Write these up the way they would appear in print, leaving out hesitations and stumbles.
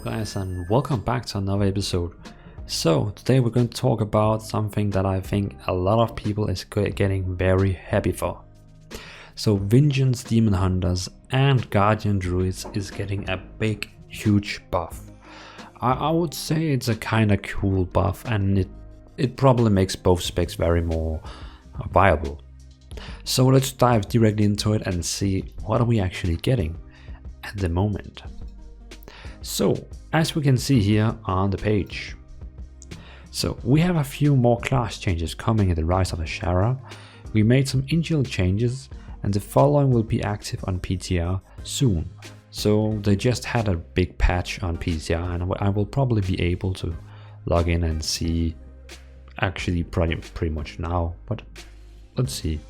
guys, and welcome back to another episode. So today we're going to talk about something that I think a lot of people is getting very happy for. So Vengeance Demon Hunters and Guardian Druids is getting a big huge buff. I would say it's a kind of cool buff, and it probably makes both specs very more viable. So let's dive directly into it and see what are we actually getting at the moment. So as we can see here on the page, so we have a few more class changes coming in the Rise of Azshara. We made some initial changes, and the following will be active on PTR soon. So they just had a big patch on PTR, and I will probably be able to log in and see actually pretty much now, but let's see.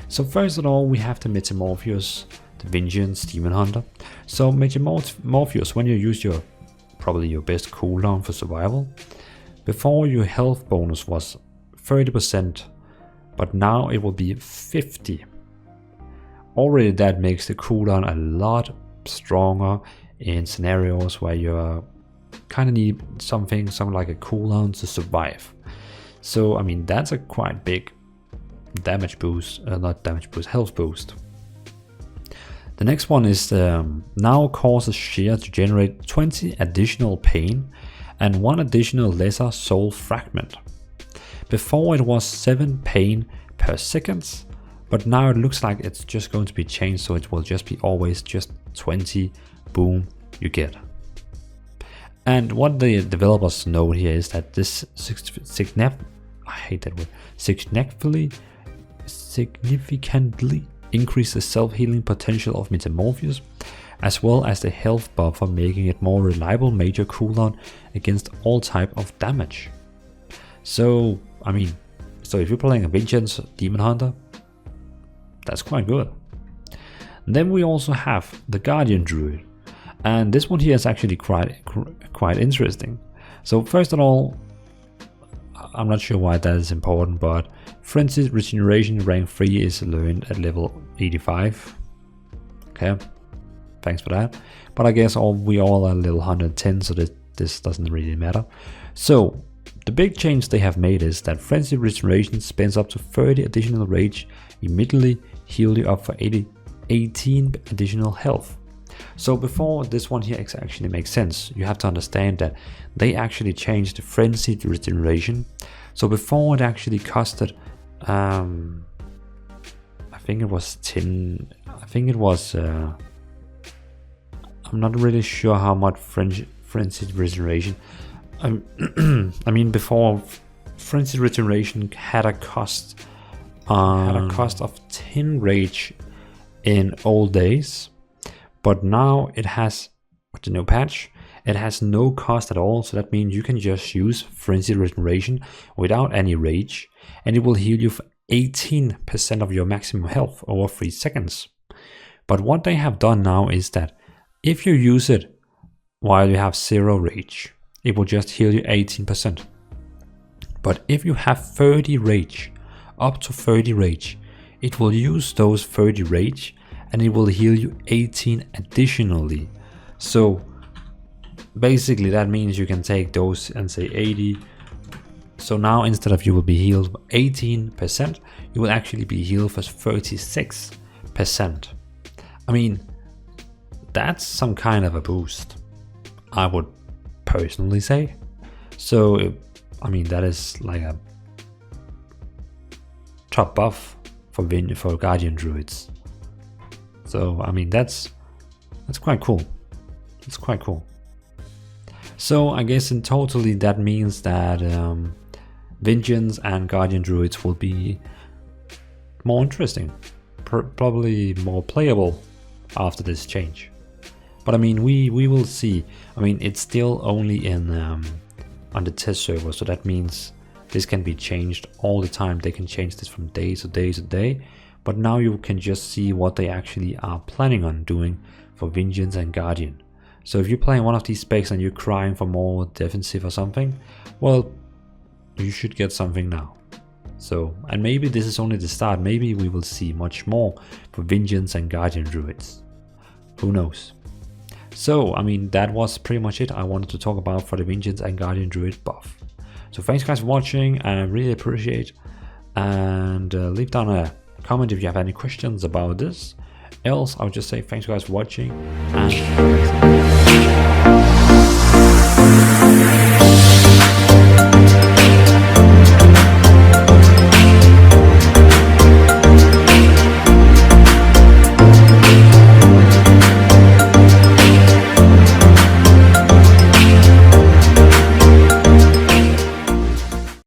So first of all, we have the Metamorphosis, the Vengeance Demon Hunter. So Metamorphosis, when you use probably your best cooldown for survival, before your health bonus was 30%, but now it will be 50. Already that makes the cooldown a lot stronger in scenarios where you kind of need something like a cooldown to survive. So I mean, that's a quite big damage boost, not damage boost, health boost. The next one is now causes Shear to generate 20 additional pain and 1 additional lesser soul fragment. Before it was 7 pain per second, but now it looks like it's just going to be changed, so it will just be always just 20 boom you get. And what the developers note here is that this significantly increase the self-healing potential of Metamorphosis, as well as the health buffer, making it more reliable major cooldown against all type of damage. So I mean, so if you're playing a Vengeance Demon Hunter, that's quite good. And then we also have the Guardian Druid, and this one here is actually quite interesting. So first of all, I'm not sure why that is important, but Frenzied Regeneration rank 3 is learned at level 85. Okay, thanks for that. But I guess we all are level 110, so this doesn't really matter. So the big change they have made is that Frenzied Regeneration spends up to 30 additional rage, immediately heal you up for 18 additional health. So before this one here actually makes sense, you have to understand that they actually changed the Frenzied Regeneration. So before it actually costed, I think it was 10, I think it was, I'm not really sure how much Frenzied Regeneration, I mean before Frenzied Regeneration had a cost of 10 rage in old days. But now it has, with the new patch, it has no cost at all. So that means you can just use Frenzied Regeneration without any rage, and it will heal you for 18% of your maximum health over 3 seconds. But what they have done now is that if you use it while you have 0 rage, it will just heal you 18%. But if you have 30 rage, up to 30 rage, it will use those 30 rage and it will heal you 18 additionally. So basically that means you can take those and say 80. So now instead of you will be healed 18%, you will actually be healed for 36%. I mean, that's some kind of a boost, I would personally say. So I mean, that is like a top buff for Guardian Druids. So I mean, that's quite cool. It's quite cool. So I guess in totally that means that Vengeance and Guardian Druids will be more interesting, probably more playable after this change. But I mean, we will see. I mean, it's still only in on the test server, so that means this can be changed all the time. They can change this from day to day to day. But now you can just see what they actually are planning on doing for Vengeance and Guardian. So if you're playing one of these specs and you're crying for more defensive or something, well, you should get something now. So, and maybe this is only the start. Maybe we will see much more for Vengeance and Guardian Druids. Who knows? So, I mean, that was pretty much it I wanted to talk about for the Vengeance and Guardian Druid buff. So thanks guys for watching, I really appreciate, and leave down a comment if you have any questions about this. Else, I'll just say thanks guys for watching, and